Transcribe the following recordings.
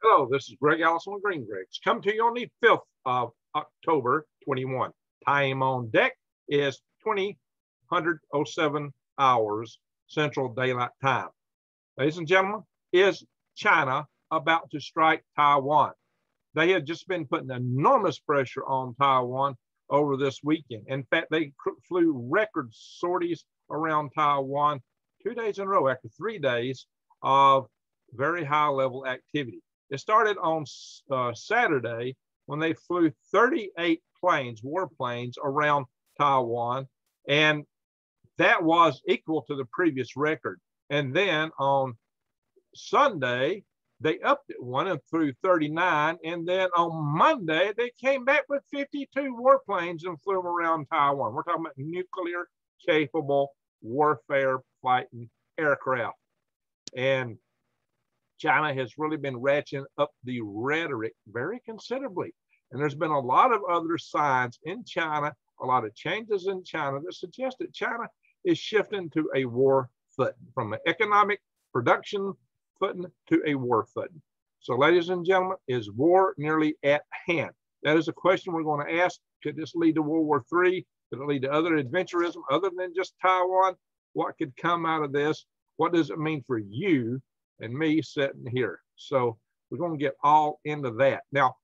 Hello, this is Greg Allison with Green Gregs. Come to you on the 5th of October 21. Time on deck is 2007 hours Central Daylight Time. Ladies and gentlemen, is China about to strike Taiwan? They had just been putting enormous pressure on Taiwan over this weekend. In fact, they flew record sorties around Taiwan 2 days in a row after 3 days of very high level activity. It started on Saturday when they flew 38 planes, warplanes, around Taiwan, and that was equal to the previous record. And then on Sunday, they upped it one and flew 39, and then on Monday, they came back with 52 warplanes and flew around Taiwan. We're talking about nuclear-capable warfare fighting aircraft. And China has really been ratcheting up the rhetoric very considerably. And there's been a lot of other signs in China, a lot of changes in China that suggest that China is shifting to a war footing, from an economic production footing to a war footing. So, ladies and gentlemen, is war nearly at hand? That is a question we're going to ask. Could this lead to World War III? Could it lead to other adventurism other than just Taiwan? What could come out of this? What does it mean for you and me sitting here? So we're going to get all into that. Now,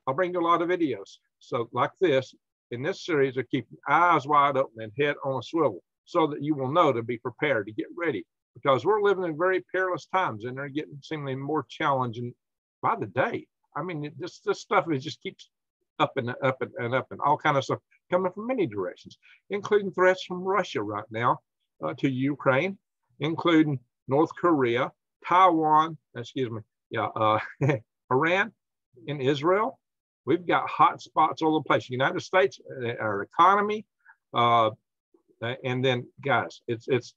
I'll bring you a lot of videos. So like this, in this series, I keep your eyes wide open and head on a swivel so that you will know to be prepared to get ready, because we're living in very perilous times and they're getting seemingly more challenging by the day. I mean, this stuff is just keeps up and up and up, and all kind of stuff coming from many directions, including threats from Russia right now to Ukraine, including North Korea, Taiwan, Iran, and Israel. We've got hot spots all over the place. United States, our economy, and then guys, it's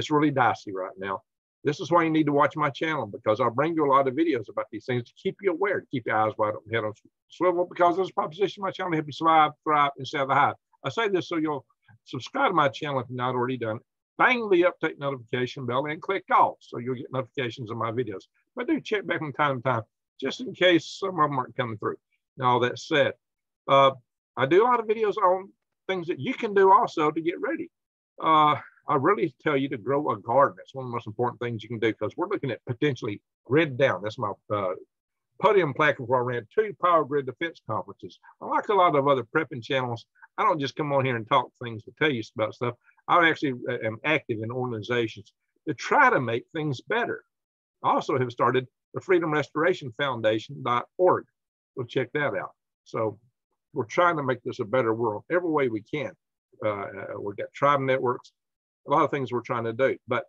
really dicey right now. This is why you need to watch my channel, because I'll bring you a lot of videos about these things to keep you aware, to keep your eyes wide open, head on swivel, because there's a proposition my channel to help you survive, thrive, and stay out of the hive. I say this so you'll subscribe to my channel if you're not already done. Bang the update notification bell and click all so you'll get notifications of my videos. But do check back from time to time, just in case some of them aren't coming through. Now, all that said, I do a lot of videos on things that you can do also to get ready. I really tell you to grow a garden. That's one of the most important things you can do, because we're looking at potentially grid down. That's my podium placard where I ran 2 power grid defense conferences. Unlike a lot of other prepping channels, I don't just come on here and talk things to tell you about stuff. I actually am active in organizations to try to make things better. I also have started the Freedom Restoration Foundation.org. Go check that out. So we're trying to make this a better world every way we can. We've got tribe networks, a lot of things we're trying to do, but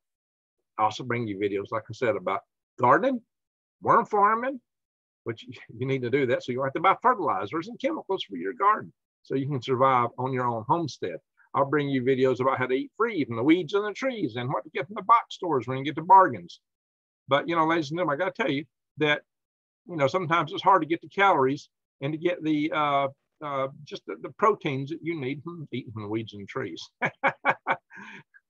I also bring you videos, like I said, about gardening, worm farming, which you need to do that so you don't have to buy fertilizers and chemicals for your garden, so you can survive on your own homestead. I'll bring you videos about how to eat free from the weeds and the trees and what to get from the box stores when you get the bargains. But, you know, ladies and gentlemen, I got to tell you that, you know, sometimes it's hard to get the calories and to get the just the proteins that you need from eating from the weeds and trees.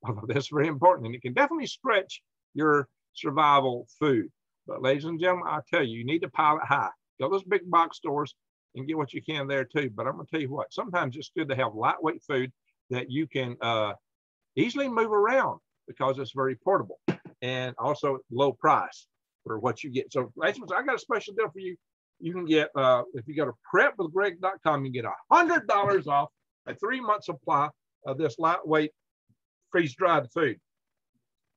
Although that's very important, and it can definitely stretch your survival food. But ladies and gentlemen, I tell you, you need to pile it high. Go to those big box stores and get what you can there too. But I'm going to tell you what, sometimes it's good to have lightweight food that you can easily move around, because it's very portable and also low price for what you get. So I got a special deal for you. You can get, if you go to prepwithgreg.com, you get $100 off a 3-month supply of this lightweight freeze-dried food.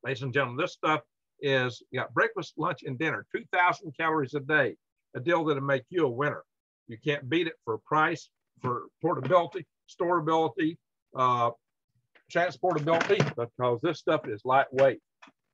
Ladies and gentlemen, this stuff is, you got breakfast, lunch, and dinner, 2,000 calories a day, a deal that'll make you a winner. You can't beat it for price, for portability, storability, transportability, because this stuff is lightweight.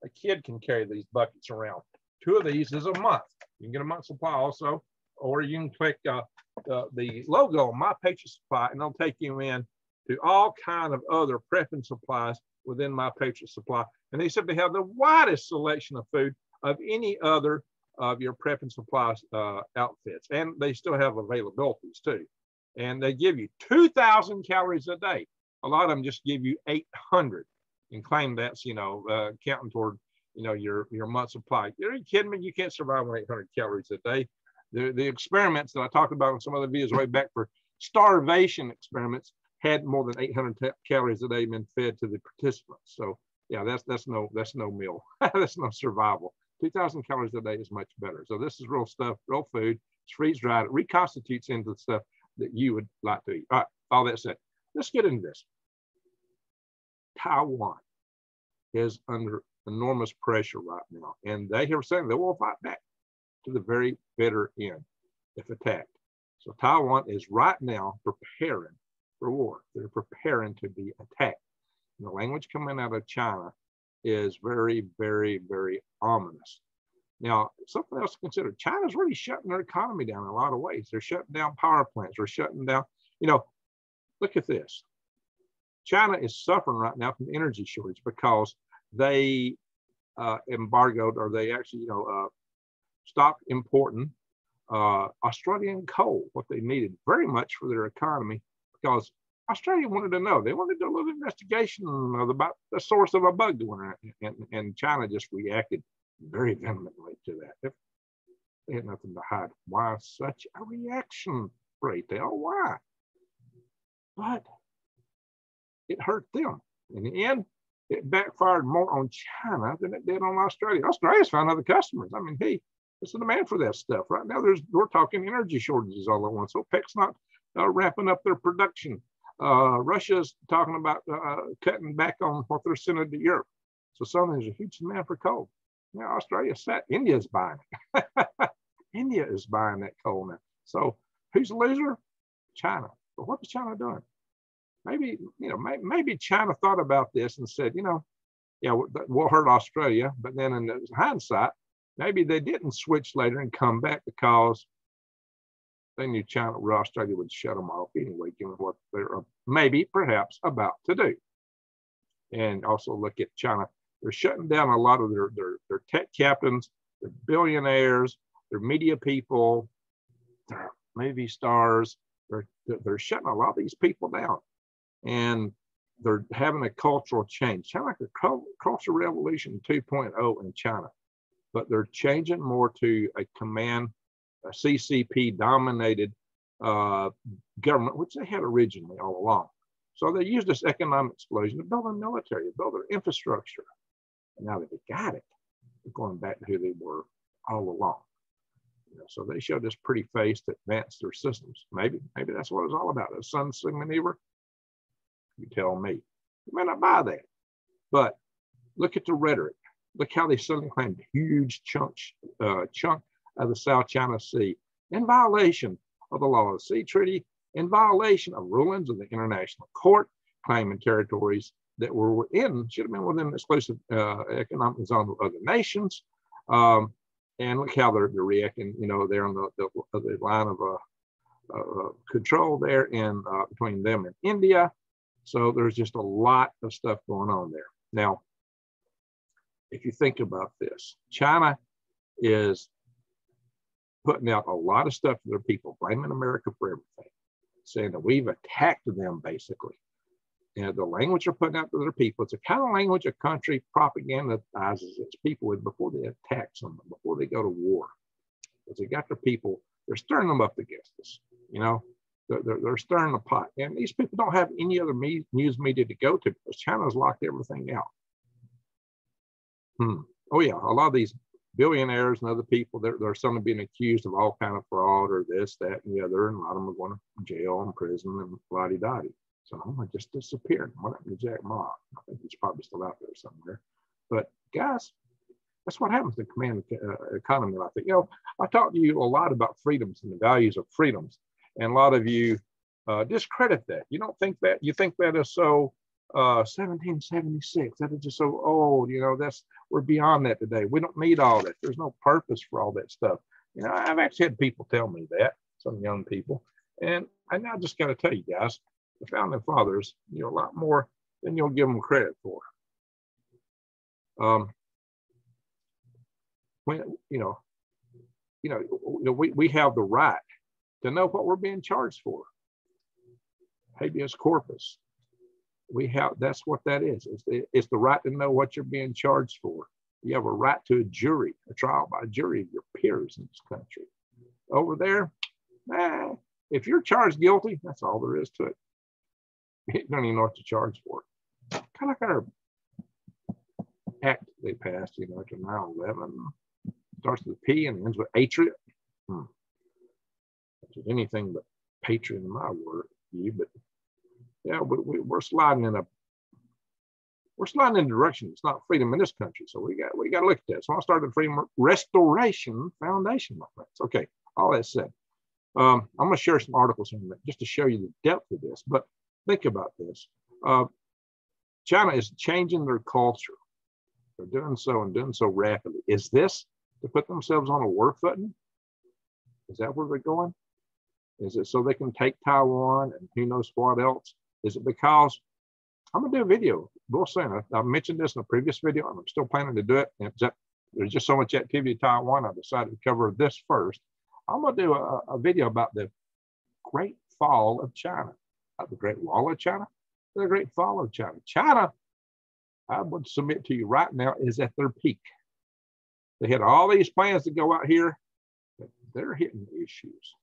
A kid can carry these buckets around. 2 of these is a month. You can get a month supply also, or you can click the logo on My Patriot Supply, and they'll take you in to all kind of other prepping supplies within My Patriot Supply. And they simply have the widest selection of food of any other of your prepping supplies outfits. And they still have availabilities too. And they give you 2,000 calories a day. A lot of them just give you 800 and claim that's, you know, counting toward, your month supply. Are you kidding me? You can't survive on 800 calories a day. The experiments that I talked about in some other videos way back for starvation experiments had more than 800 calories a day been fed to the participants. So yeah, that's no meal. That's no survival. 2,000 calories a day is much better. So this is real stuff, real food. It's freeze dried. It reconstitutes into the stuff that you would like to eat. All right, all that said, let's get into this. Taiwan is under enormous pressure right now, and they have said they will fight back to the very bitter end if attacked. So Taiwan is right now preparing for war. They're preparing to be attacked. And the language coming out of China is very, very, very ominous. Now, something else to consider, China's really shutting their economy down in a lot of ways. They're shutting down power plants. They're shutting down, look at this. China is suffering right now from the energy shortage because they embargoed, or they actually, stopped importing Australian coal, what they needed very much for their economy, because Australia wanted to know. They wanted to do a little investigation about the source of a bug going on, and China just reacted very vehemently to that. They had nothing to hide. Why such a reaction, pray tell? Why? But it hurt them. In the end, it backfired more on China than it did on Australia. Australia's found other customers. I mean, hey, there's a demand for that stuff. Right now, we're talking energy shortages all at once. OPEC's not ramping up their production. Russia's talking about cutting back on what they're sending to Europe. So suddenly there's a huge demand for coal. Now, Australia's set. India's buying it. India is buying that coal now. So who's the loser? China. But what is China doing? Maybe China thought about this and said, we'll hurt Australia. But then in hindsight, maybe they didn't switch later and come back because they knew Australia would shut them off anyway, given what they're perhaps about to do. And also look at China. They're shutting down a lot of their tech captains, their billionaires, their media people, their movie stars. They're shutting a lot of these people down. And they're having a cultural change, kind of like a cultural revolution 2.0 in China. But they're changing more to a CCP dominated government, which they had originally all along. So they used this economic explosion to build a military, to build their infrastructure. And now that they got it, they're going back to who they were all along. So they showed this pretty face to advance their systems. Maybe that's what it was all about. The Sun maneuver. You tell me. You may not buy that. But look at the rhetoric. Look how they suddenly claimed huge chunk of the South China Sea in violation of the law of the sea treaty, in violation of rulings of the International Court, claiming territories that should have been within the exclusive economic zone of other nations. And look how they're reacting, they're on the line of control there in between them and India. So there's just a lot of stuff going on there. Now, if you think about this, China is putting out a lot of stuff to their people, blaming America for everything, saying that we've attacked them basically. And the language they're putting out to their people, it's a kind of language a country propagandizes its people with before they attack someone, before they go to war. Because they got their people, they're stirring them up against us, They're stirring the pot. And these people don't have any other news media to go to because China's locked everything out. Oh yeah, a lot of these billionaires and other people, they're suddenly being accused of all kind of fraud or this, that, and the other, and a lot of them are going to jail and prison and la-di-da-di. So I just disappeared. What happened to Jack Ma? I think he's probably still out there somewhere. But guys, that's what happens in the command economy. I think, I talked to you a lot about freedoms and the values of freedoms, and a lot of you discredit that. You don't think that. You think that is so 1776. That is just so old. We're beyond that today. We don't need all that. There's no purpose for all that stuff. I've actually had people tell me that, some young people, and I now just got to tell you guys, the founding fathers knew a lot more than you'll give them credit for. We have the right to know what we're being charged for. Habeas corpus. That's what that is. It's the right to know what you're being charged for. You have a right to a jury, a trial by jury of your peers in this country. Over there, if you're charged guilty, that's all there is to it. You don't even know what to charge for. Kind of like our act they passed, you know, to 9/11. Starts with P and ends with patriot. Which is anything but patriot in my view, but yeah, we're sliding in a direction. It's not freedom in this country, so we got to look at that. So I started Freedom Restoration Foundation, my friends. Okay, all that said, I'm going to share some articles in a minute just to show you the depth of this. But think about this: China is changing their culture. They're doing so and doing so rapidly. Is this to put themselves on a war footing? Is that where they're going? Is it so they can take Taiwan and who knows what else? Is it because I'm going to do a video real soon? I mentioned this in a previous video, and I'm still planning to do it. There's just so much activity in Taiwan, I decided to cover this first. I'm going to do a video about the Great Fall of China. Not the Great Wall of China, the Great Fall of China. China, I would submit to you right now, is at their peak. They had all these plans to go out here, but they're hitting issues.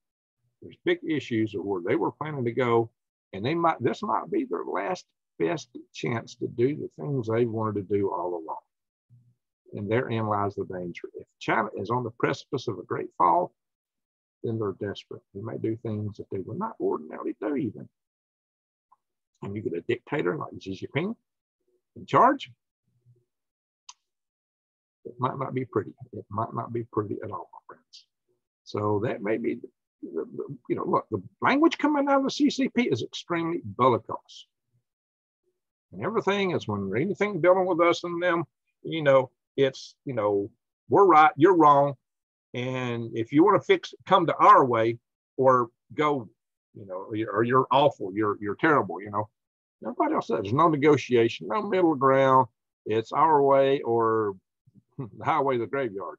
There's big issues where they were planning to go, and this might be their last best chance to do the things they wanted to do all along. And therein lies the danger. If China is on the precipice of a great fall, then they're desperate. They may do things that they would not ordinarily do even. And you get a dictator like Xi Jinping in charge, it might not be pretty. It might not be pretty at all, my friends. So that may be, look, the language coming out of the CCP is extremely bellicose. And everything is when anything dealing with us and them, it's, we're right, you're wrong. And if you want to come to our way or go, or you're awful, you're terrible, Nobody else says there's no negotiation, no middle ground. It's our way or the highway to the graveyard,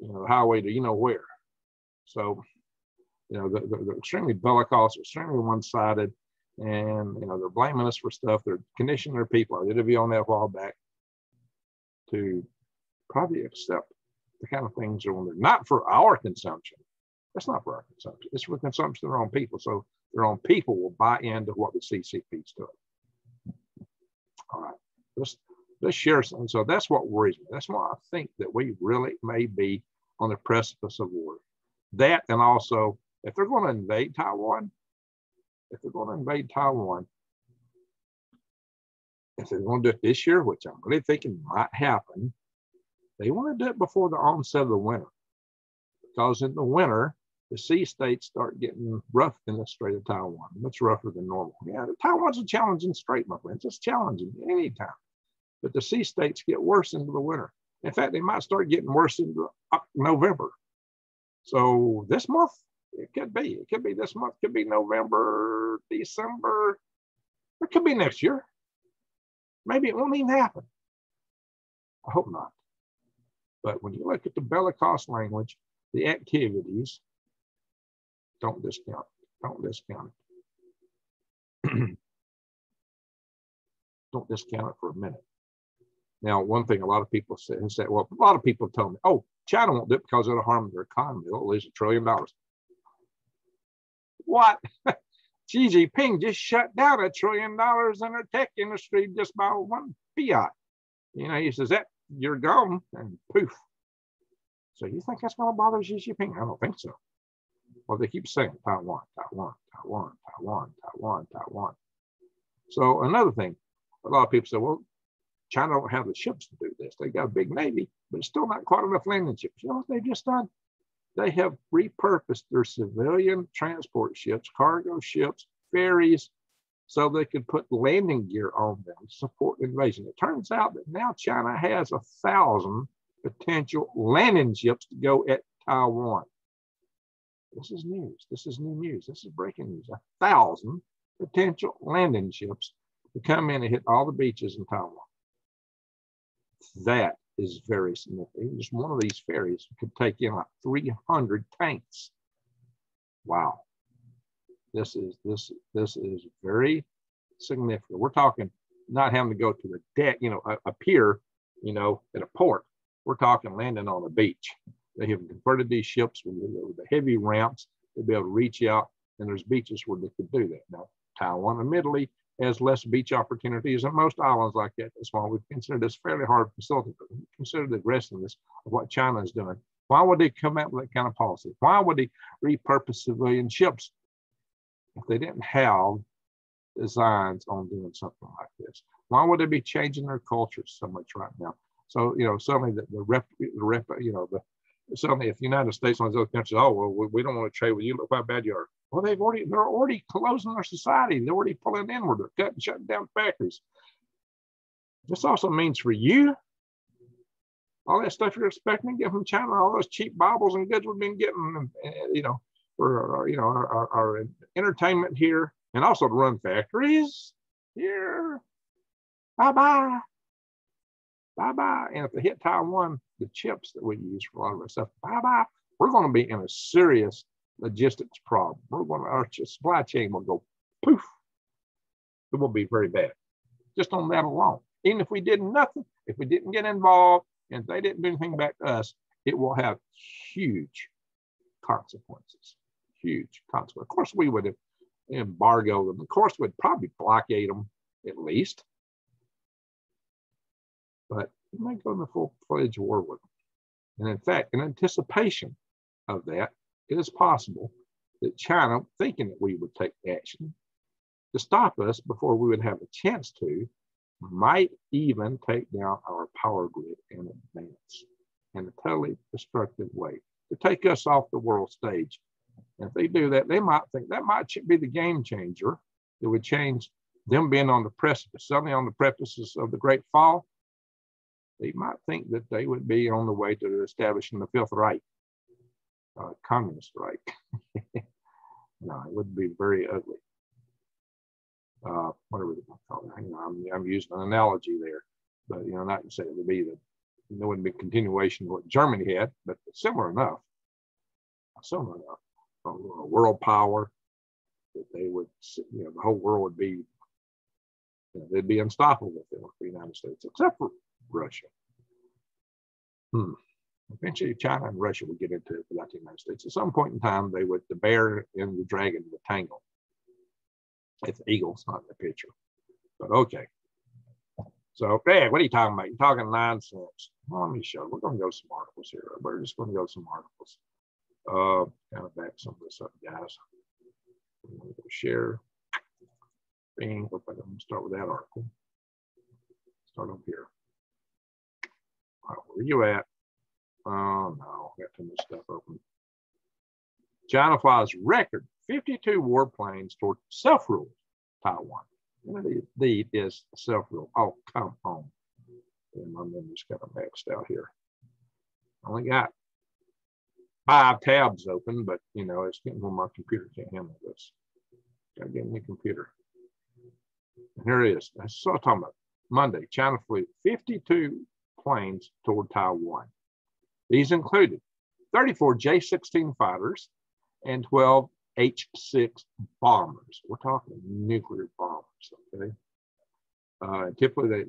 the highway to where. So, they're extremely bellicose, extremely one-sided, and they're blaming us for stuff. They're conditioning their people. I did a video on that a while back to probably accept the kind of things they're doing. Not for our consumption. That's not for our consumption. It's for consumption of their own people. So their own people will buy into what the CCP's doing. All right, let's share something. So that's what worries me. That's why I think that we really may be on the precipice of war. That, and also, if they're going to invade Taiwan, if they're going to do it this year, which I'm really thinking might happen, they want to do it before the onset of the winter. Because in the winter, the sea states start getting rough in the Strait of Taiwan, much rougher than normal. Yeah, Taiwan's a challenging strait, my friends. It's challenging anytime. But the sea states get worse into the winter. In fact, they might start getting worse into November. So this month, it could be this month, could be November, December. It could be next year. Maybe it won't even happen. I hope not. But when you look at the bellicose language, the activities, don't discount it. Don't discount it. Don't discount it for a minute. Now, one thing a lot of people say, well, a lot of people tell me, oh, China won't do it because it'll harm their economy. They'll lose $1 trillion. What? Xi Jinping just shut down $1 trillion in their tech industry just by one fiat. He says that you're gone and poof. So you think that's going to bother Xi Jinping? I don't think so. Well, they keep saying Taiwan, Taiwan, Taiwan, Taiwan, Taiwan, Taiwan. So another thing, a lot of people say, well, China don't have the ships to do this. They got a big Navy, but it's still not quite enough landing ships. You know what they've just done? They have repurposed their civilian transport ships, cargo ships, ferries, so they could put landing gear on them to support invasion. It turns out that now China has 1,000 potential landing ships to go at Taiwan. This is news. This is new news. This is breaking news. 1,000 potential landing ships to come in and hit all the beaches in Taiwan. That is very significant. Just one of these ferries could take in like 300 tanks. Wow. This is very significant. We're talking not having to go to the deck, a pier, at a port. We're talking landing on a beach. They have converted these ships with the heavy ramps to be able to reach out, and there's beaches where they could do that. Now, Taiwan admittedly has less beach opportunities than most islands like that. That's why we've considered this fairly hard facility, but we consider the aggressiveness of what China is doing. Why would they come out with that kind of policy? Why would they repurpose civilian ships if they didn't have designs on doing something like this? Why would they be changing their cultures so much right now? So, suddenly suddenly if the United States and those other countries, oh, well, we don't want to trade with you, look how bad you are. Well, they're already closing their society. They're already pulling inward. They're cutting, shutting down factories. This also means for you, all that stuff you're expecting to get from China, all those cheap Bibles and goods we've been getting, for our entertainment here, and also to run factories here. Bye-bye. Bye-bye. And if they hit Taiwan, the chips that we use for a lot of our stuff, bye-bye. We're going to be in a serious logistics problem. Our supply chain will go poof. It will be very bad. Just on that alone. Even if we did nothing, if we didn't get involved, and if they didn't do anything back to us, it will have huge consequences. Huge consequences. Of course, we would embargo them. Of course, we'd probably blockade them at least. But we might go into full-fledged war with them. And in fact, in anticipation of that, it is possible that China, thinking that we would take action to stop us before we would have a chance to, might even take down our power grid in advance in a totally destructive way to take us off the world stage. And if they do that, they might think that might be the game changer. It would change them being on the precipice, suddenly on the precipices of the Great Fall. They might think that they would be on the way to establishing the Fifth Reich, Communist Reich. No, it would be very ugly. Whatever they call it. I'm using an analogy there, but not to say it would be that there wouldn't be continuation of what Germany had, but similar enough. A world power that they would, the whole world would be, they'd be unstoppable for the United States, except for Russia. Eventually, China and Russia would get into it without the United States. At some point in time, the bear and the dragon would tangle. If the eagle's not in the picture. But okay. So, hey, what are you talking about? You're talking nonsense. Well, let me show you. We're going to go some articles here. We're just going to go some articles. Kind of back some of this up, guys. I'm going to share. Bing. I'm going to start with that article. Start up here. Where are you at? Oh, no. Got too much stuff open. China flies record 52 warplanes toward self-rule Taiwan. Indeed is self-rule. Oh, come on. And my memory's kind of maxed out here. I only got 5 tabs open, but it's getting where my computer can't handle this. Gotta get a new computer. And here it is. That's what I'm talking about. Monday, China flew 52 planes toward Taiwan. These included 34 J-16 fighters and 12 H-6 bombers. We're talking nuclear bombers. Okay. Typically,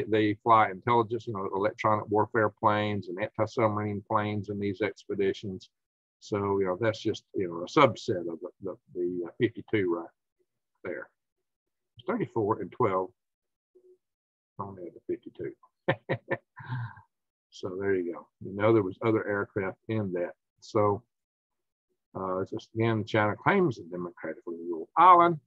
they fly intelligence, electronic warfare planes and anti-submarine planes in these expeditions. So that's just a subset of the 52 right there. 34 and 12. Only had the 52. So there you go. There was other aircraft in that. So just again, China claims a democratically ruled island.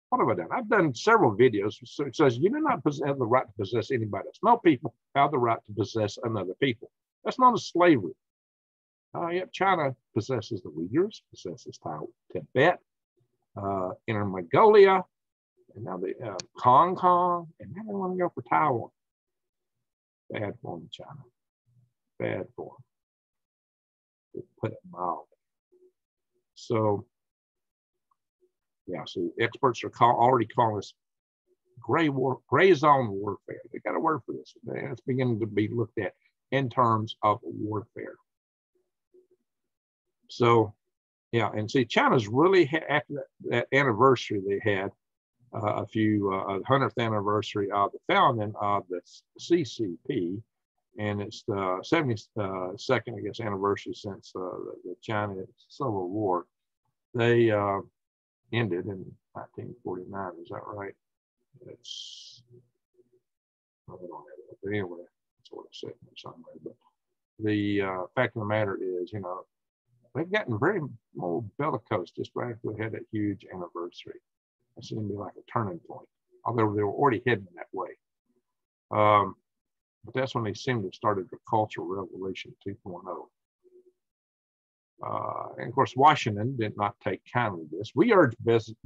What have I done? I've done several videos. So it says you do not have the right to possess anybody else. No people have the right to possess another people. That's not a slavery. Yet China possesses the Uyghurs, possesses Tibet, Inner Mongolia, and now the Hong Kong, and now they want to go for Taiwan. Bad form, China. Bad form. To put it mildly. So, yeah, so experts are already calling this gray zone warfare. They got a word for this. It's beginning to be looked at in terms of warfare. So, yeah, and see, China's really, after that anniversary they had, 100th anniversary of the founding of the CCP, and it's the 72nd, I guess, anniversary since the China Civil War. They ended in 1949. Is that right? It's, I don't know, but anyway, that's what it said somewhere. But the fact of the matter is, you know, they've gotten very more bellicose just right after they had that huge anniversary. It seemed to be like a turning point, although they were already heading that way. But that's when they seemed to have started the Cultural Revolution 2.0. And of course, Washington did not take kindly to this. We urge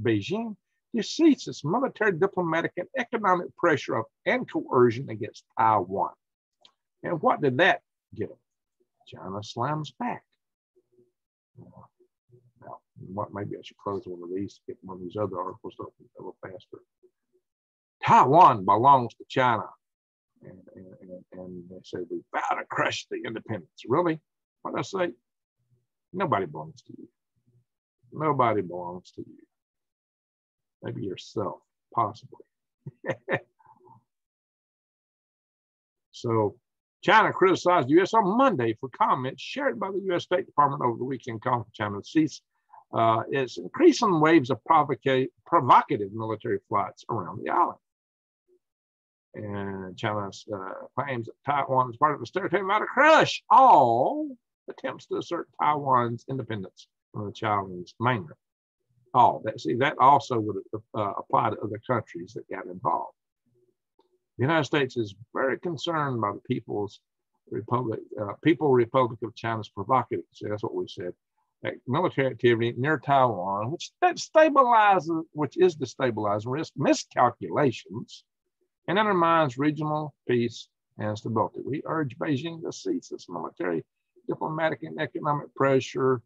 Beijing to cease its military, diplomatic, and economic pressure and coercion against Taiwan. And what did that get them? China slams back. Now, maybe I should close one of these to get one of these other articles open a little faster. Taiwan belongs to China. And they say, we vow to crush the independence. Really? What I say? Nobody belongs to you. Nobody belongs to you. Maybe yourself, possibly. So China criticized the U.S. on Monday for comments shared by the U.S. State Department over the weekend calling for China to cease its increasing waves of provocative military flights around the island. And China claims that Taiwan is part of its territory and to crush all attempts to assert Taiwan's independence from the Chinese mainland. That also would apply to other countries that got involved. The United States is very concerned by the People's Republic of China's provocative, that's what we said, military activity near Taiwan, which is destabilizing risk miscalculations and undermines regional peace and stability. We urge Beijing to cease its military, diplomatic, and economic pressure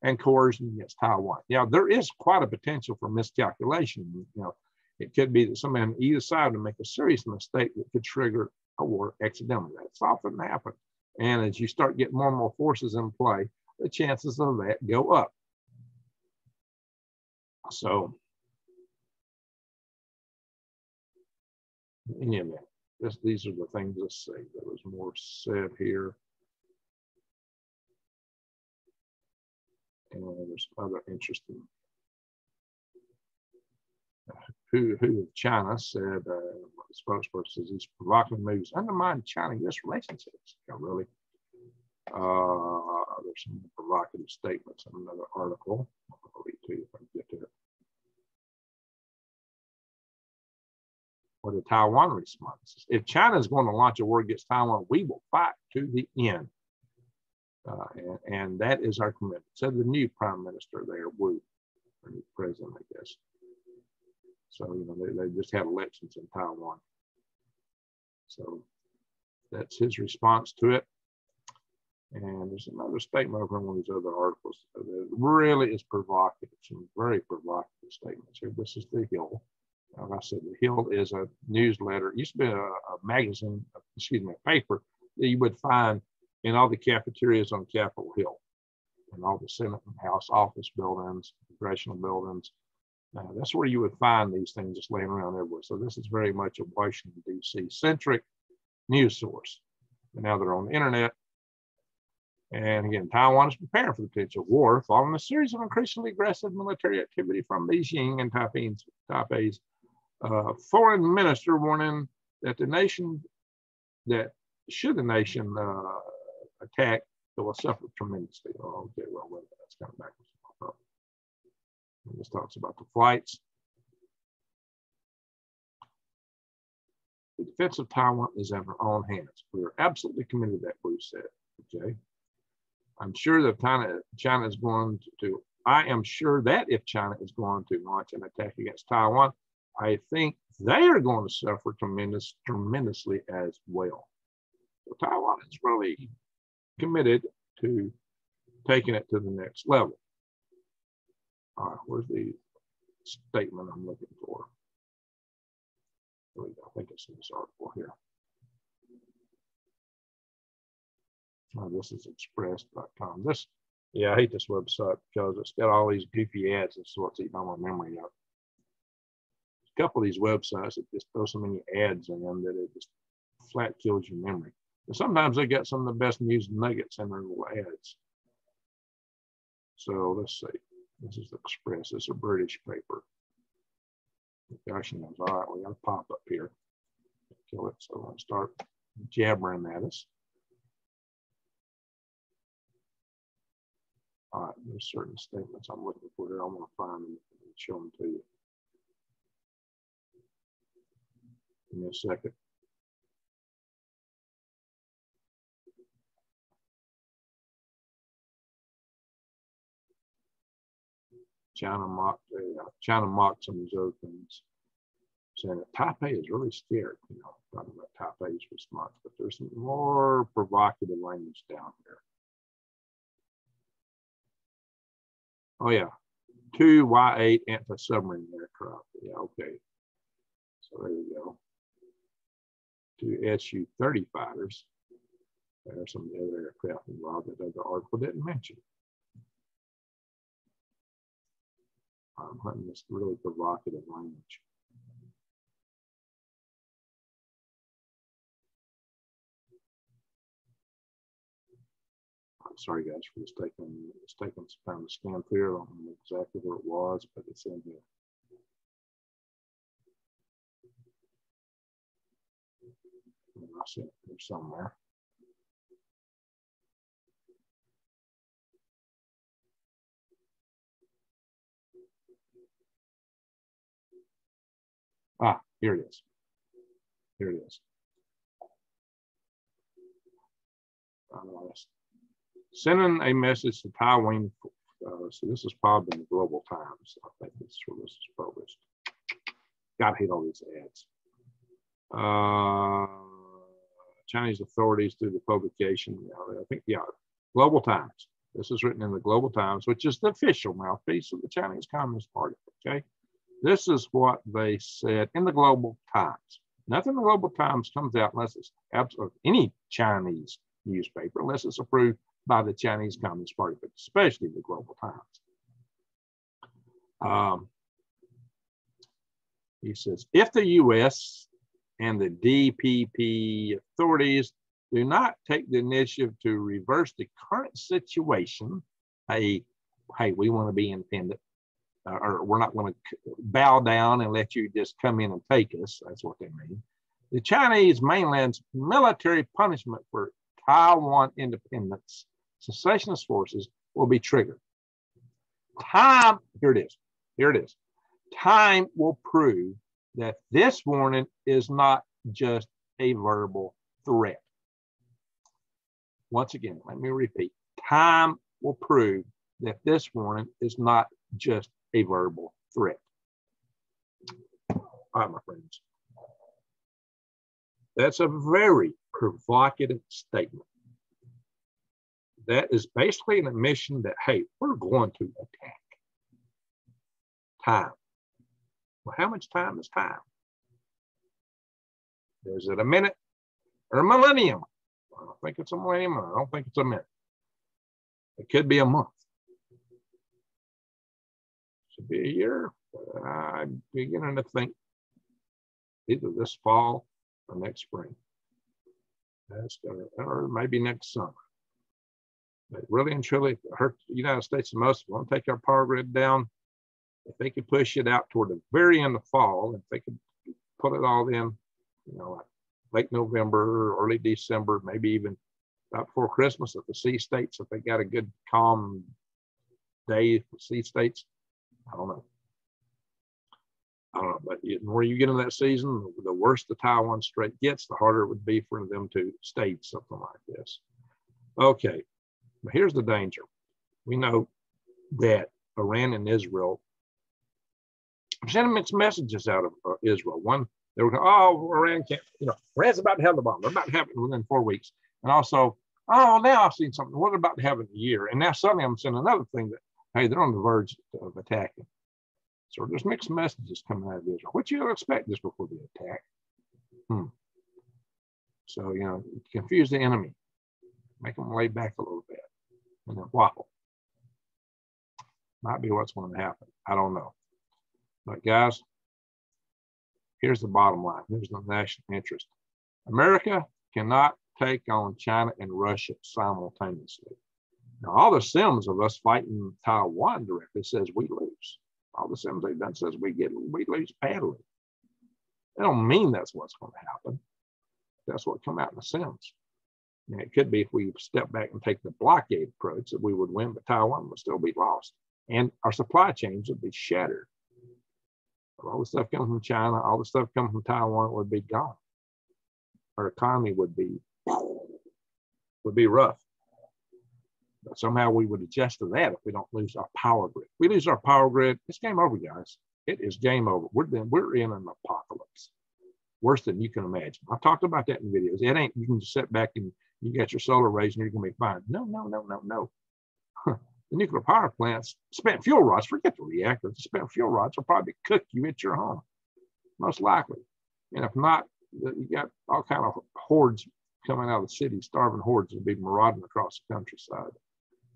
and coercion against Taiwan. Yeah, there is quite a potential for miscalculation. You know, it could be that somebody on either side would make a serious mistake that could trigger a war accidentally. That's often happened. And as you start getting more and more forces in play, the chances of that go up. So, in any event, these are the things. Let's see, there was more said here. And there's other interesting. Who of China said, the spokesperson says these provocative moves undermine China-U.S. relationships. Yeah, really. There's some provocative statements in another article. I'll read to you if I can get to it. What the Taiwan response? If China is going to launch a war against Taiwan, we will fight to the end. And that is our commitment, said the new prime minister there, Wu, or new president, I guess. So, you know, they just had elections in Taiwan. So that's his response to it. And there's another statement over in one of these other articles that really is provocative, some very provocative statements here. This is The Hill. Like I said, The Hill is a newsletter. It used to be a magazine, a paper that you would find in all the cafeterias on Capitol Hill, and all the Senate and House office buildings, congressional buildings. That's where you would find these things just laying around everywhere. So this is very much a Washington, D.C. centric news source. But now they're on the internet. And again, Taiwan is preparing for the potential war following a series of increasingly aggressive military activity from Beijing and Taipei's foreign minister warning that should the nation attack, it will suffer tremendously. Oh, okay, well, that's kind of backwards. And this talks about the flights. The defense of Taiwan is in our own hands. We are absolutely committed to that, Bruce said. Okay. I'm sure that China is going to, I am sure that if China is going to launch an attack against Taiwan, I think they are going to suffer tremendously as well. So Taiwan is really committed to taking it to the next level. All right, where's the statement I'm looking for? I think it's in this article here. Oh, this is express.com. I hate this website because it's got all these goofy ads and so it's eating all my memory up. A couple of these websites that just throw so many ads in them that it just flat kills your memory. But sometimes they get some of the best news nuggets in their little ads. So let's see. This is the Express. This is a British paper. Gosh knows. All right, we got a pop up here. Kill it. So let's start jabbering at us. All right, there's certain statements I'm looking for here. I want to find them and show them to you. Give me a second. China mocked some of these other things, saying that Taipei is really scared, you know, talking about Taipei's response, but there's some more provocative language down here. Oh yeah, 2 Y-8 anti-submarine aircraft. Yeah, okay. So there you go. 2 Su-30 fighters. There's some of the other aircraft involved that the article didn't mention. I'm hunting this really provocative language. I'm sorry guys for taking some time to scan through. I don't know exactly where it was, but it's in here. I see it there somewhere. Ah, here it is. Here it is. Sending a message to Taiwan. So this is probably in the Global Times. I think this is where this is published. God, I hate all these ads. Chinese authorities through the publication. I think, yeah, Global Times. This is written in the Global Times, which is the official mouthpiece of the Chinese Communist Party. Okay. This is what they said in the Global Times. Nothing in the Global Times comes out unless it's absolutely any Chinese newspaper, unless it's approved by the Chinese Communist Party, but especially the Global Times. He says, if the U.S. and the DPP authorities do not take the initiative to reverse the current situation, hey, we want to be independent, or we're not going to bow down and let you just come in and take us. That's what they mean. The Chinese mainland's military punishment for Taiwan independence, secessionist forces will be triggered. Here it is. Time will prove that this warning is not just a verbal threat. Once again, let me repeat. Time will prove that this warning is not just a verbal threat. All right, my friends. That's a very provocative statement. That is basically an admission that, hey, we're going to attack. Time. Well, how much time is time? Is it a minute or a millennium? I don't think it's a millennium, and I don't think it's a minute. It could be a month. Should be a year. I'm beginning to think either this fall or next spring. That's gonna, or maybe next summer. But really and truly, hurt the United States the most. We want to take our power grid down. If they could push it out toward the very end of fall, if they could put it all in, you know, like late November, early December, maybe even about before Christmas, if the sea states, if they got a good calm day for sea states, I don't know. But the more you get in that season, the worse the Taiwan Strait gets, the harder it would be for them to stage something like this. Okay, but here's the danger. We know that Iran and Israel sending mixed messages out of Israel. One, they were going, oh, Iran can't, you know, Iran's about to have the bomb. They're about to have it within 4 weeks. And also, oh, now I've seen something. What about to have it in a year? And now suddenly I'm seeing another thing that, hey, they're on the verge of attacking. So there's mixed messages coming out of Israel. What you expect just before the attack? So, you know, confuse the enemy. Make them lay back a little bit and then waffle. Might be what's going to happen. I don't know. But guys, here's the bottom line. Here's the national interest. America cannot take on China and Russia simultaneously. Now, all the sims of us fighting Taiwan directly says we lose. All the sims they've done says we lose badly. They don't mean that's what's going to happen. That's what come out in the sims. And it could be if we step back and take the blockade approach that we would win, but Taiwan would still be lost. And our supply chains would be shattered. All the stuff coming from China, all the stuff coming from Taiwan would be gone. Our economy would be rough. But somehow we would adjust to that if we don't lose our power grid. If we lose our power grid, it's game over, guys. It is game over. We're in an apocalypse. Worse than you can imagine. I've talked about that in videos. It ain't, you can just sit back and you got your solar rays and you're going to be fine. No. The nuclear power plants, spent fuel rods, forget the reactors, spent fuel rods will probably cook you at your home, most likely. And if not, you got all kind of hordes coming out of the city, starving hordes will be marauding across the countryside.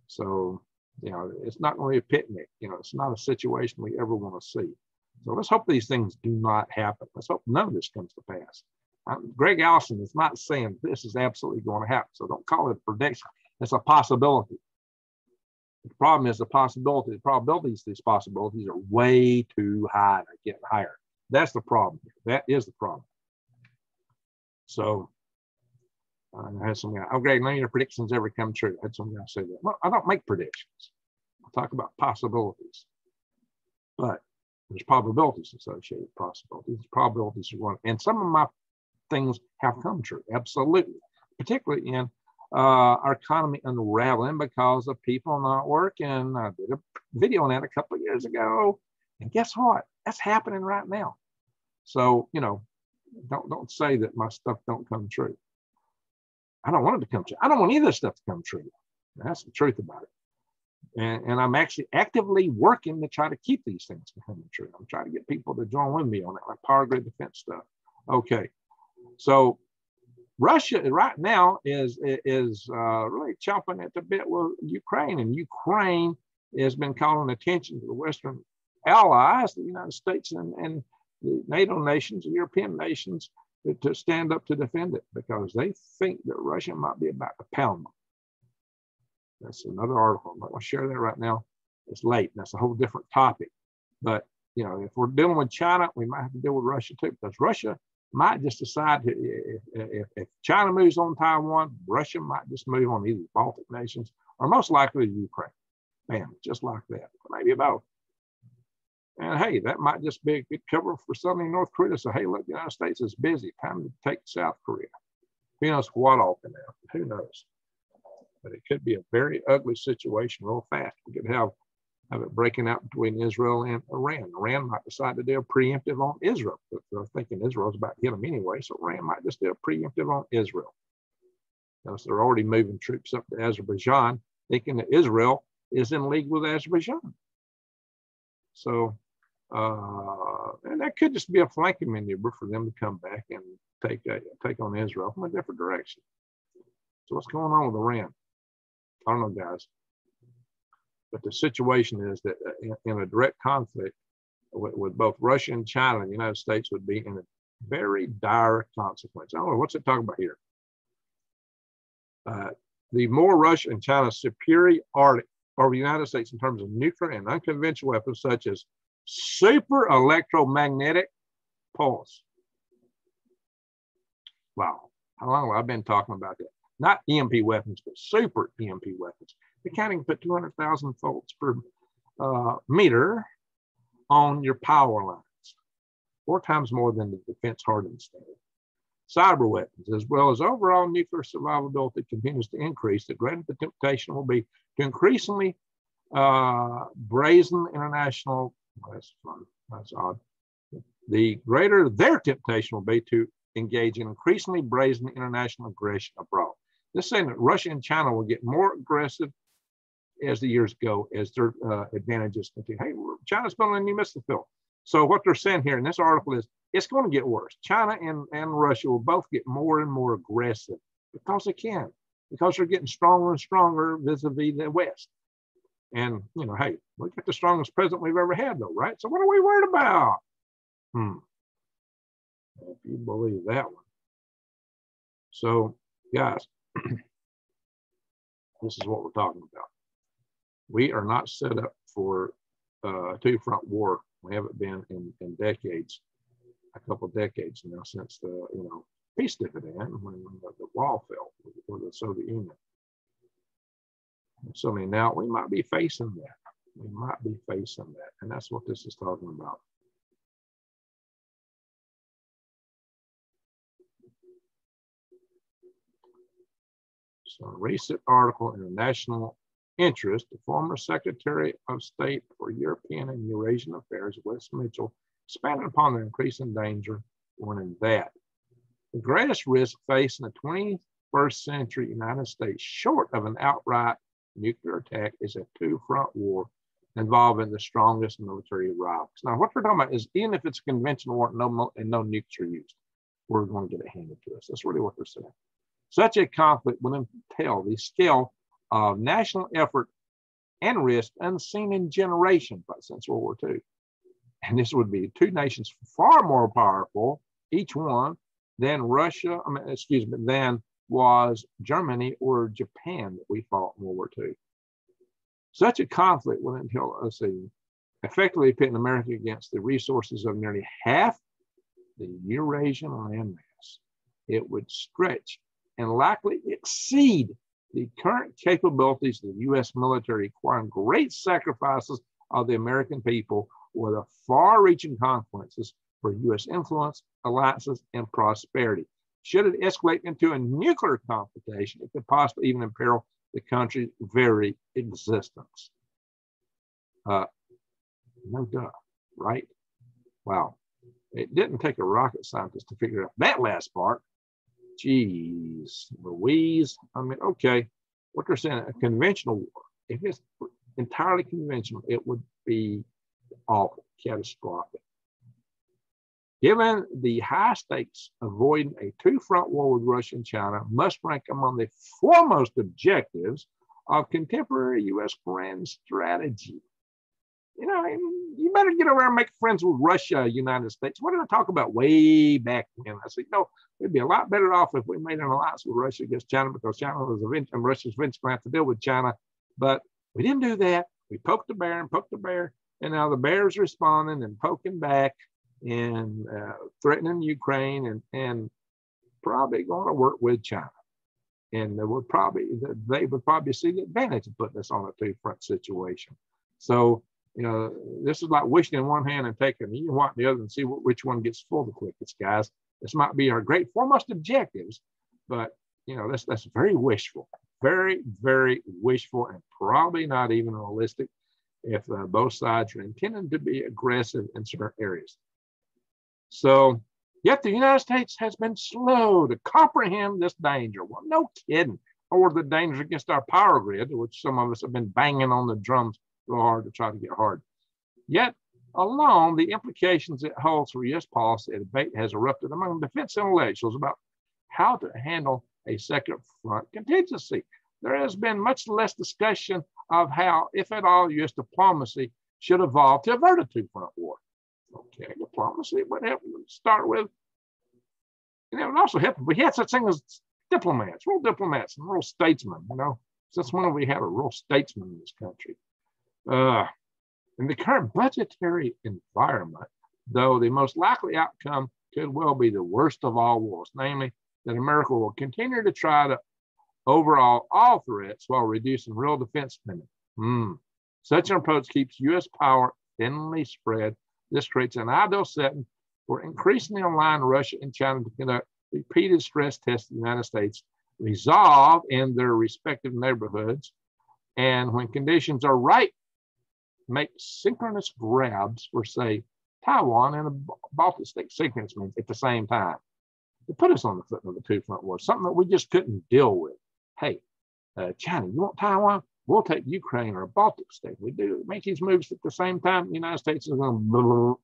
So, you know, it's not going to be a picnic. You know, it's not a situation we ever want to see. So let's hope these things do not happen. Let's hope none of this comes to pass. Greg Allison is not saying this is absolutely going to happen. So don't call it a prediction. It's a possibility. The problem is the probabilities of these possibilities are way too high. They're getting higher. That's the problem. That is the problem. So I had some guy, oh, Greg, none of your predictions ever come true. I had some guy say that. Well, I don't make predictions. I talk about possibilities. But there's probabilities associated with possibilities. Probabilities are one. And some of my things have come true. Absolutely. Particularly in our economy unraveling because of people not working. I did a video on that a couple of years ago. And guess what? That's happening right now. So, you know, don't say that my stuff don't come true. I don't want it to come true. I don't want either stuff to come true. That's the truth about it. And I'm actually actively working to try to keep these things from coming true. I'm trying to get people to join with me on that, like power grid defense stuff. Okay. So Russia right now is really chomping at the bit with Ukraine, and Ukraine has been calling attention to the Western allies, the United States and the NATO nations, the European nations, to stand up to defend it because they think that Russia might be about to pound them. That's another article. I'm not going to share that right now. It's late. That's a whole different topic. But, you know, if we're dealing with China, we might have to deal with Russia too, because Russia might just decide to, if China moves on Taiwan, Russia might just move on either the Baltic nations or most likely Ukraine. Man, just like that. Maybe both. And hey, that might just be a good cover for suddenly North Korea. So, hey, look, the United States is busy. Time to take South Korea. Who knows what all can happen? Who knows? But it could be a very ugly situation real fast. We could have it breaking out between Israel and Iran. Iran might decide to do a preemptive on Israel. But they're thinking Israel's about to hit them anyway, so Iran might just do a preemptive on Israel. So they're already moving troops up to Azerbaijan, thinking that Israel is in league with Azerbaijan. So, and that could just be a flanking maneuver for them to come back and take on Israel from a different direction. So what's going on with Iran? I don't know, guys. But the situation is that in a direct conflict with both Russia and China, the United States would be in a very dire consequence. I don't know, what's it talking about here? The more Russia and China's superiority over the United States in terms of nuclear and unconventional weapons, such as super electromagnetic pulse. Wow, how long have I been talking about that? Not EMP weapons, but super EMP weapons. They can't even put 200,000 volts per meter on your power lines, 4 times more than the defense hardened standard. Cyber weapons, as well as overall nuclear survivability, continues to increase. The greater the temptation will be to increasingly brazen international. That's fun. That's odd. The greater their temptation will be to engage in increasingly brazen international aggression abroad. This is saying that Russia and China will get more aggressive as the years go, as their advantages continue. Hey, China's building a new missile field. So what they're saying here in this article is it's going to get worse. China and Russia will both get more and more aggressive because they can, because they're getting stronger and stronger vis-a-vis the West. And, you know, hey, we got the strongest president we've ever had, though, right? So what are we worried about? If you believe that one. So Guys, this is what we're talking about. We are not set up for a two-front war. We haven't been in decades, a couple of decades now since the peace dividend when the wall fell for the Soviet Union. So now we might be facing that. We might be facing that, and that's what this is talking about. So a recent article in the National Interest, the former Secretary of State for European and Eurasian Affairs, Wes Mitchell, expanded upon the increasing danger, warning that the greatest risk facing the 21st century United States, short of an outright nuclear attack, is a two-front war involving the strongest military rivals. Now, what we're talking about is even if it's a conventional war and no nukes are used, we're going to get it handed to us. That's really what they're saying. Such a conflict would entail the scale of national effort and risk unseen in generations since World War II. And this would be two nations far more powerful, each one, than Russia, than was Germany or Japan that we fought in World War II. Such a conflict would entail, effectively pitting America against the resources of nearly half the Eurasian landmass. It would stretch and likely exceed the current capabilities of the U.S. military, requiring great sacrifices of the American people with a far-reaching consequences for U.S. influence, alliances, and prosperity. Should it escalate into a nuclear confrontation, it could possibly even imperil the country's very existence. No duh, right? Wow. It didn't take a rocket scientist to figure out that last part. Jeez, Louise. Okay, what they're saying, a conventional war, if it's entirely conventional, it would be awful, catastrophic. Given the high stakes, avoiding a two-front war with Russia and China must rank among the foremost objectives of contemporary U.S. grand strategy. You better get over and make friends with Russia, United States. What did I talk about way back when? I said, we'd be a lot better off if we made an alliance with Russia against China, because and Russia's eventually going to have to deal with China. But we didn't do that. We poked the bear, and now the bear's responding and poking back and threatening Ukraine and probably going to work with China. And they would probably see the advantage of putting us on a two-front situation. So, this is like wishing in one hand and taking you want the other and see which one gets full the quickest, guys. This might be our great foremost objectives, but that's very wishful, very, very wishful, and probably not even realistic if both sides are intending to be aggressive in certain areas. So, yet the United States has been slow to comprehend this danger. Well, no kidding. Or the danger against our power grid, which some of us have been banging on the drums real hard to try to get hard. Yet, alone, the implications it holds for U.S. policy, a debate has erupted among defense intellectuals about how to handle a second front contingency. There has been much less discussion of how, if at all, U.S. diplomacy should evolve to avert a two-front war. Okay, diplomacy would help start with, it would also help if we had such thing as diplomats, real diplomats and real statesmen, Since when have we had a real statesman in this country? In the current budgetary environment, though, the most likely outcome could well be the worst of all wars, namely that America will continue to try to overhaul all threats while reducing real defense spending. Such an approach keeps U.S. power thinly spread. This creates an ideal setting for increasingly aligned Russia and China to conduct repeated stress tests of the United States, resolve in their respective neighborhoods, and when conditions are right, make synchronous grabs for, say, Taiwan and the Baltic states. Synchronous means at the same time. To put us on the foot of the two-front war, something that we just couldn't deal with. Hey, China, you want Taiwan? We'll take Ukraine or a Baltic state. We do make these moves at the same time. The United States is going to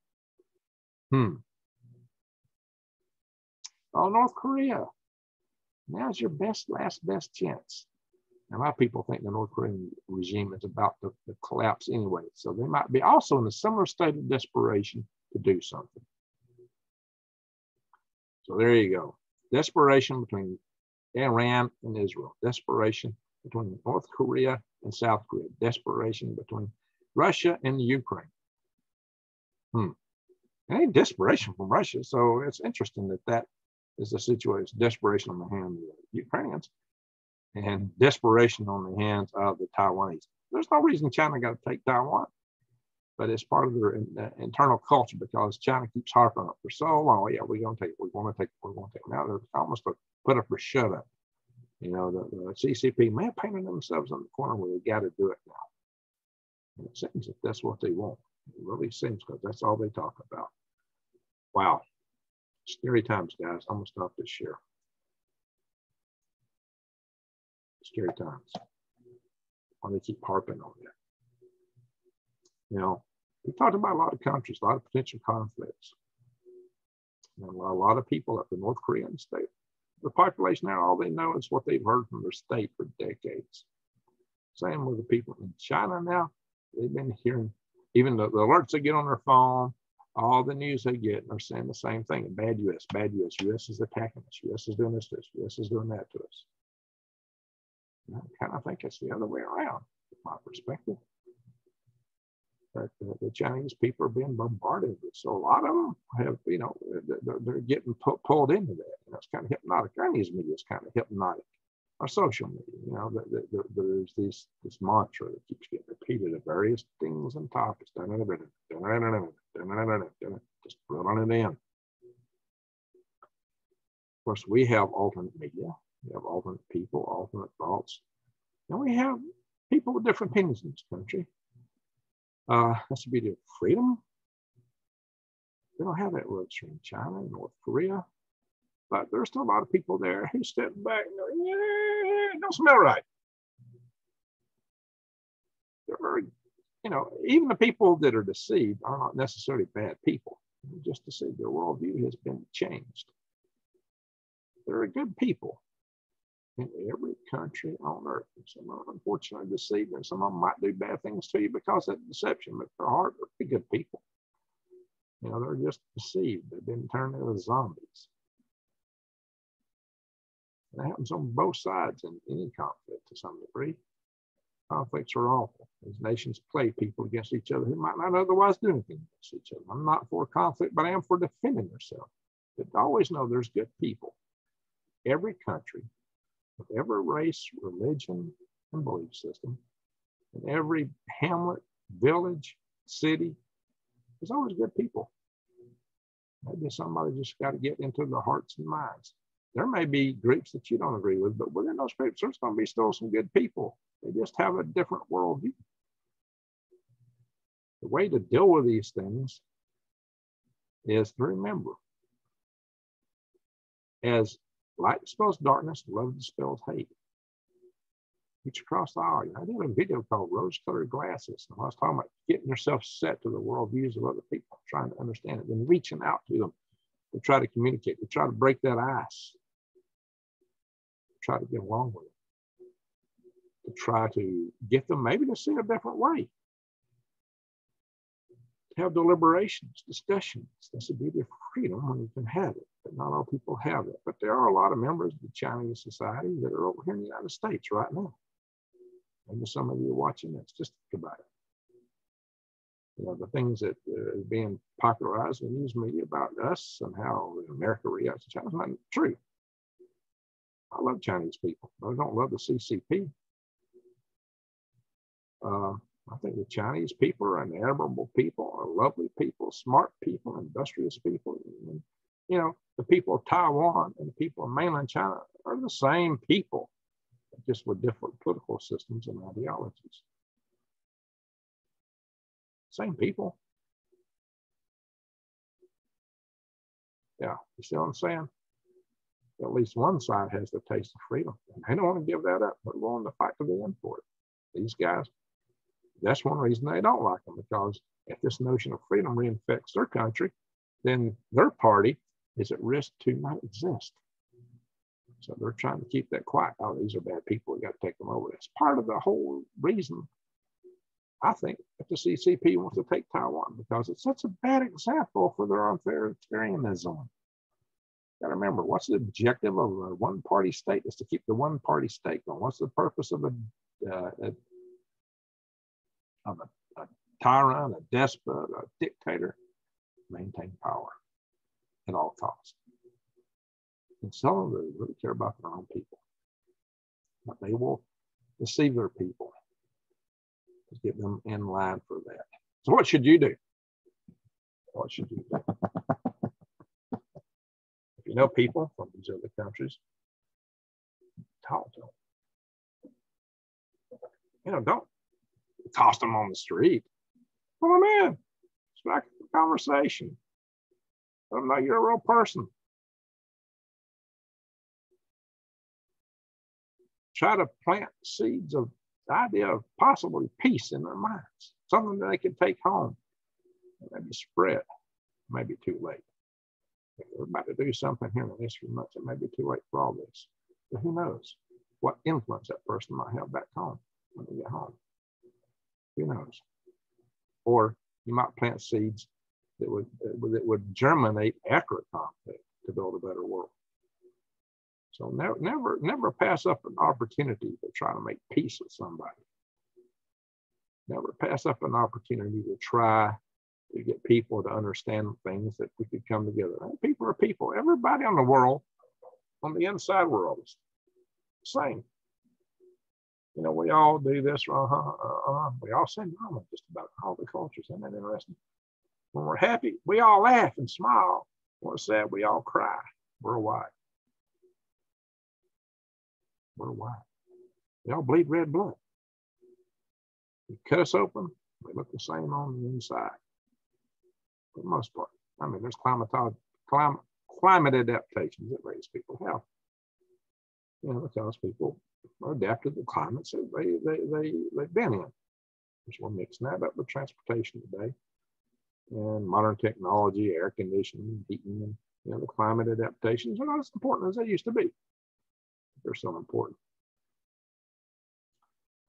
Oh, North Korea. Now's your last best chance. And a lot of people think the North Korean regime is about to collapse anyway. So they might be also in a similar state of desperation to do something. So there you go. Desperation between Iran and Israel, desperation between North Korea and South Korea, desperation between Russia and the Ukraine. Ain't desperation from Russia, so it's interesting that that is the situation. Desperation on the hands of the Ukrainians and desperation on the hands of the Taiwanese. There's no reason China got to take Taiwan, but it's part of their internal culture because China keeps harping on it for so long. Yeah, we're going to take it. We're going to take it. We're going to take it. Now they're almost put up or shut up. You know, the CCP may have painted themselves in the corner where they got to do it now. And it seems that that's what they want. It really seems, because that's all they talk about. Wow. Scary times, guys. I'm going to stop this share. Scary times. Why they keep harping on that. You know, we talked about a lot of countries, a lot of potential conflicts. And a lot of people at the North Korean state. The population there, all they know is what they've heard from their state for decades. Same with the people in China now. They've been hearing, even the alerts they get on their phone, all the news they get, they're saying the same thing. Bad US, bad US. US is attacking us. US is doing this to us. US is doing that to us. And I kind of think it's the other way around, from my perspective. That the Chinese people are being bombarded. So a lot of them have, you know, they're getting pulled into that. You know, it's kind of hypnotic. Our news media is kind of hypnotic. Our social media, you know, there's this mantra that keeps getting repeated at various things and topics. Just drilling it in. Of course, we have alternate media. We have alternate people, alternate thoughts. And we have people with different opinions in this country. That's the beauty of freedom. They don't have that luxury in China and North Korea. But there's still a lot of people there who step back and go, yeah, it don't smell right. They're very, you know, even the people that are deceived are not necessarily bad people. They're just deceived. Their worldview has been changed. There are good people in every country on earth. And some are unfortunately deceived, and some of them might do bad things to you because of deception, but their heart are pretty good people. You know, they're just deceived. They've been turned into zombies. That happens on both sides in any conflict to some degree. Conflicts are awful. These nations play people against each other who might not otherwise do anything against each other. I'm not for conflict, but I am for defending yourself. But always know there's good people. Every country, with every race, religion, and belief system, in every hamlet, village, city, there's always good people. Maybe somebody just got to get into their hearts and minds. There may be groups that you don't agree with, but within those groups, there's going to be still some good people. They just have a different worldview. The way to deal with these things is to remember, as light dispels darkness, love dispels hate. Reach across the aisle. I did a video called Rose-Colored Glasses. And I was talking about getting yourself set to the worldviews of other people, trying to understand it, and reaching out to them to try to communicate, to try to break that ice, try to get along with it, to try to get them maybe to see a different way, to have deliberations, discussions. That's the beauty of freedom when you can have it, but not all people have it. But there are a lot of members of the Chinese society that are over here in the United States right now. Maybe some of you are watching this, just think about it. You know, the things that are being popularized in the news media about us and how America reacts to China is not true. I love Chinese people. I don't love the CCP. I think the Chinese people are an admirable people, are lovely people, smart people, industrious people. And, you know, the people of Taiwan and the people of mainland China are the same people, just with different political systems and ideologies. Same people. Yeah, you see what I'm saying? At least one side has the taste of freedom. And they don't want to give that up. They're willing to fight to the end for it. These guys, that's one reason they don't like them, because if this notion of freedom reinfects their country, then their party is at risk to not exist. So they're trying to keep that quiet. Oh, these are bad people. We got to take them over. That's part of the whole reason, I think, that the CCP wants to take Taiwan, because it's such a bad example for their authoritarianism. Got to remember, what's the objective of a one-party state? Is to keep the one-party state going. What's the purpose of a tyrant, a despot, a dictator? Maintain power at all costs. And some of them really care about their own people, but they will deceive their people to get them in line for that. So what should you do? What should you do? If you know people from these other countries, talk to them. You know, don't toss them on the street. Pull them in. Strike the conversation. Let them know you're a real person. Try to plant seeds of the idea of possibly peace in their minds, something that they can take home, maybe spread. Maybe too late. If we're about to do something here in the next few months, it may be too late for all this. But who knows what influence that person might have back home when they get home? Who knows? Or you might plant seeds that would germinate after a conflict to build a better world. So never pass up an opportunity to try to make peace with somebody. Never pass up an opportunity to try to get people to understand things that we could come together. And people are people. Everybody on the world, on the inside world, is the same. You know, we all do this. We all say drama just about all the cultures. Isn't that interesting? When we're happy, we all laugh and smile. When we're sad, we all cry. Worldwide. Worldwide. We all bleed red blood. You cut us open, we look the same on the inside. For the most part. I mean, there's climate adaptations that raise people health. You know, because people are adapted to the climates that they've been in. Which we're mixing that up with transportation today. And modern technology, air conditioning, heating, and you know, the climate adaptations are not as important as they used to be. They're so important.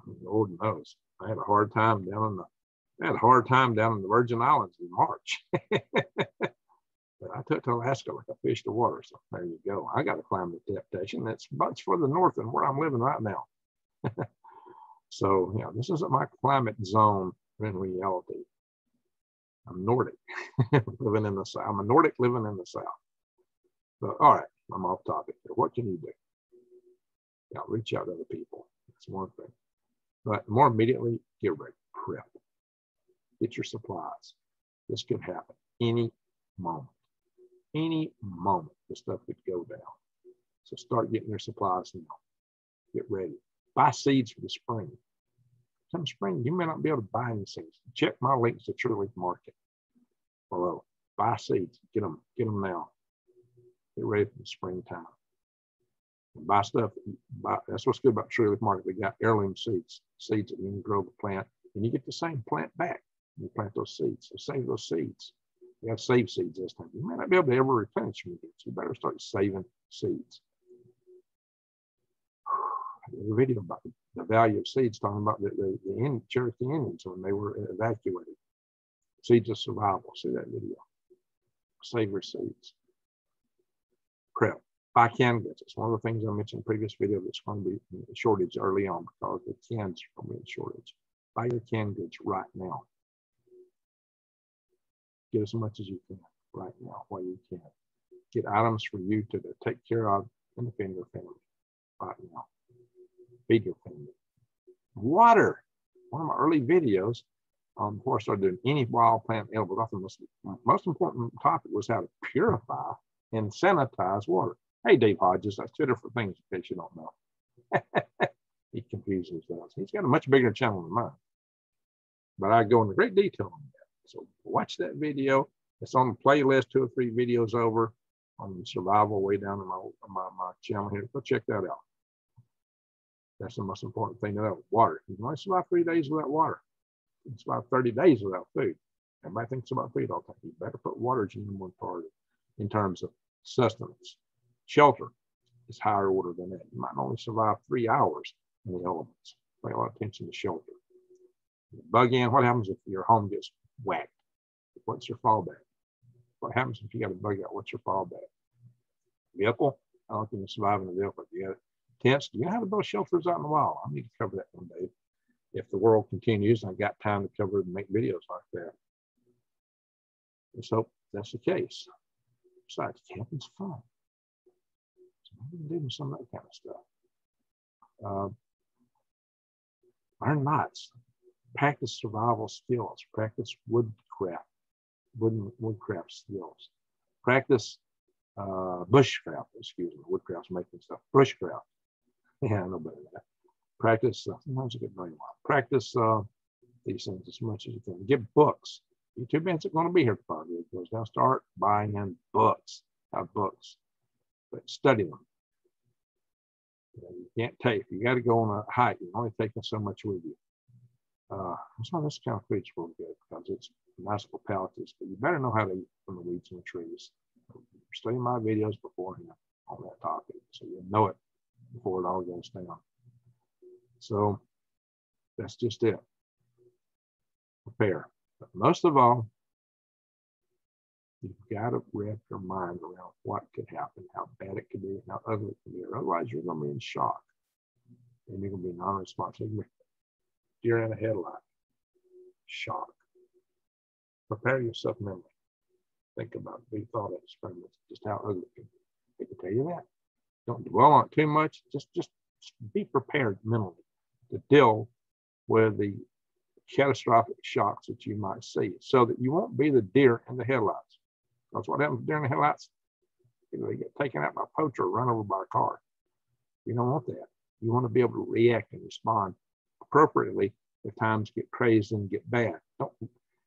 I mean, Lord knows. I had a hard time down in the Virgin Islands in March. But I took to Alaska like a fish to water. So there you go. I got a climate adaptation that's much further north than where I'm living right now. So, you know, this isn't my climate zone in reality. I'm Nordic, living in the South. I'm a Nordic living in the South. So, all right, I'm off topic here. What can you do? Yeah, reach out to other people. That's one thing. But more immediately, get ready. Prep. Get your supplies. This could happen any moment. Any moment, this stuff could go down. So start getting your supplies now. Get ready. Buy seeds for the spring. Come spring, you may not be able to buy any seeds. Check my links to True Leaf Market below. Buy seeds. Get them now. Get ready for the springtime. Buy stuff. That's what's good about True Leaf Market. They got heirloom seeds that you can grow the plant, and you get the same plant back. You plant those seeds. So save those seeds. You have saved seeds this time. You may not be able to ever replenish them again, so you better start saving seeds. There's a video about the value of seeds, talking about the Cherokee Indians when they were evacuated. Seeds of survival. See that video. Save your seeds. Prep. Buy canned goods. It's one of the things I mentioned in the previous video that's going to be in shortage early on because the cans are going to be in shortage. Buy your canned goods right now. Get as much as you can right now while you can. Get items for you to take care of and defend your family right now. Feed your family. Water. One of my early videos before I started doing any wild plant edibles, I thought the most important topic was how to purify and sanitize water. Hey, Dave Hodges, that's two different things in case you don't know. He confuses us. He's got a much bigger channel than mine. But I go into great detail on that. So watch that video. It's on the playlist, 2 or 3 videos over on survival way down in my channel here. Go check that out. That's the most important thing to know. Water. You can only survive 3 days without water. You can survive 30 days without food. Everybody thinks about food all the time. You better put water as your number one priority in terms of sustenance. Shelter is higher order than that. You might only survive 3 hours in the elements. Pay a lot of attention to shelter. Bug in, what happens if your home gets whacked? What's your fallback? What happens if you got a bug out? What's your fallback? Vehicle, I don't think you can survive in a vehicle. You got tents. Do you have to build shelters out in the wild? I need to cover that one day. If the world continues, I've got time to cover it and make videos like that. Let's hope that's the case. Besides, camping's fun. So maybe we can do some of that kind of stuff. Learn knots. Practice survival skills. Practice woodcraft skills. Practice bushcraft, excuse me. Woodcraft's making stuff. Bushcraft. Yeah, I know better than that. Practice, sometimes you get very wild. Practice these things as much as you can. Get books. YouTube ain't going to be here for 5 years. Now start buying in books. Have books. But study them. You can't take, you got to go on a hike. You're only taking so much with you. Some of this kind of food's really good because it's nice for palates, but you better know how to eat from the weeds and the trees. Study my videos beforehand on that topic so you'll know it before it all goes down. So that's just it. Prepare. But most of all, you've got to wrap your mind around what could happen, how bad it could be, how ugly it could be. Otherwise, you're going to be in shock and you're going to be non-responsive. Deer in a headlight. Shock. Prepare yourself mentally. Think about the thought experiments, just how ugly it can be. I can tell you that. Don't dwell on it too much. Just be prepared mentally to deal with the catastrophic shocks that you might see so that you won't be the deer in the headlights. That's what happens during the headlights. They get taken out by a poacher or run over by a car. You don't want that. You want to be able to react and respond appropriately if times get crazy and get bad.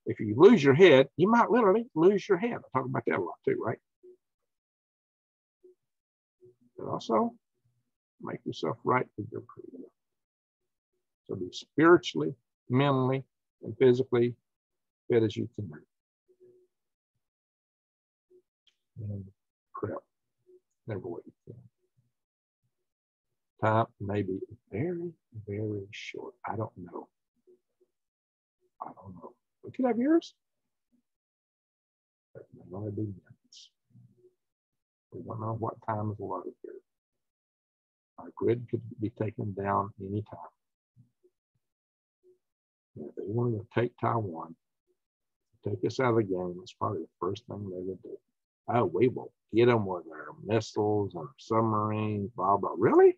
If you lose your head, you might literally lose your head. I talk about that a lot too, right? But also make yourself right with your creator. So be spiritually, mentally, and physically fit as you can be. And prep every way you can. Time may be very, very short. I don't know. We could have years. But it may only be minutes. We don't know what time is allotted here. Our grid could be taken down anytime. And if they wanted to take Taiwan, take us out of the game, it's probably the first thing they would do. Oh, we will get them with their missiles and submarines, blah, blah. Really?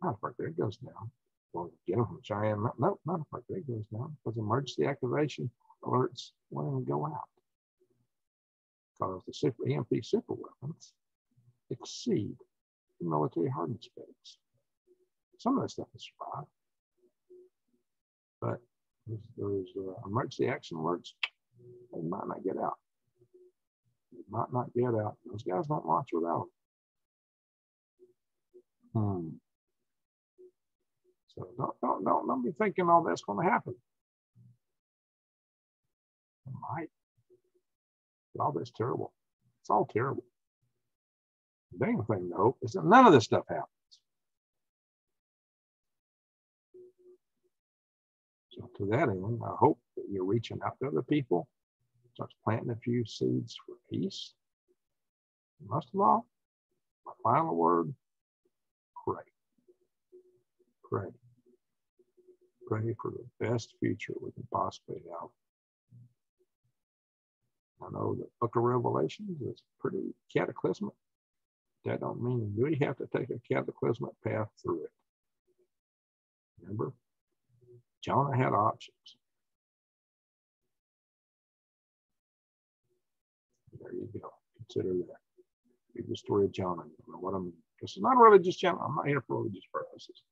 Not if there it goes down. Well, get them from China. No, not if there it goes down. Because emergency activation alerts won't even go out. Because the EMP super weapons exceed the military hardened specs. Some of that stuff is survived. But there's emergency action alerts, they might not get out. They might not get out. Those guys don't launch without them. So don't be thinking all that's going to happen. It might. All that's terrible. It's all terrible. The main thing, though, is that none of this stuff happens. So to that end, I hope that you're reaching out to other people, start planting a few seeds for peace. And most of all, my final word, pray. Pray. Pray for the best future we can possibly have. I know the book of Revelations is pretty cataclysmic. That don't mean you really have to take a cataclysmic path through it. Remember, Jonah had options. There you go. Consider that. Read the story of Jonah. You know what I mean? This is not really just Jonah. I'm not here for religious purposes.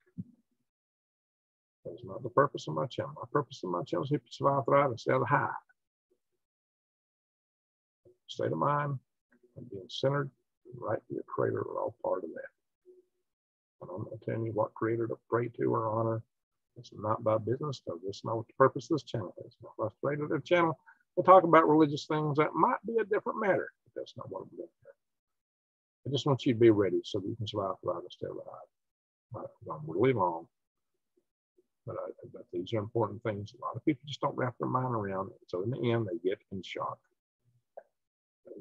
That's not the purpose of my channel. My purpose of my channel is to survive, thrive, and stay on the high. State of mind and being centered and right to your creator are all part of that. And I'm not telling you what creator to pray to or honor. It's not my business, because that's not what the purpose of this channel is. If I straight to the channel, we'll talk about religious things. That might be a different matter, but that's not what I'm doing here. I just want you to be ready so that you can survive, thrive, and stay alive. I'm really long, but these are important things. A lot of people just don't wrap their mind around it. So in the end, they get in shock.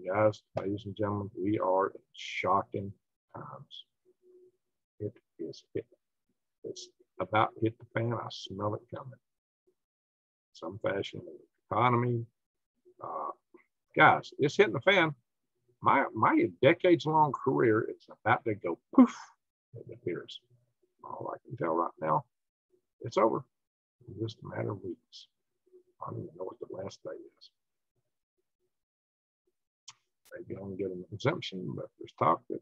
Guys, ladies and gentlemen, we are in shocking times. It is hit. It's about to hit the fan. I smell it coming. Some fashion, the economy. Guys, it's hitting the fan. My decades-long career is about to go poof. It appears. All I can tell right now, it's over. In just a matter of weeks. I don't even know what the last day is. Maybe I'm get an exemption, but there's talk that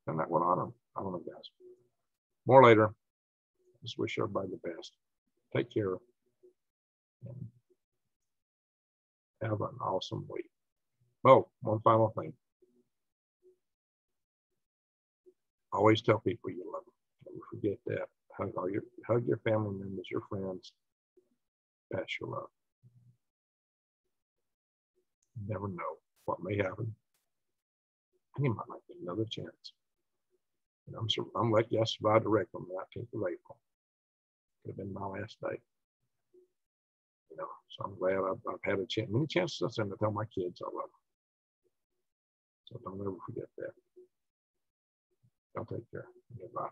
and that went on. I don't know, guys. More later. Just wish everybody the best. Take care. And have an awesome week. Oh, one final thing. Always tell people you love them. Never forget that. Hug your family members, your friends. Pass your love. You never know what may happen. And you might not get another chance. And I'm lucky I survived the wreck on the 19th of April. Could have been my last day. You know, so I'm glad I've had a chance, many chances since then to tell my kids I love them. So don't ever forget that. Y'all take care. Goodbye.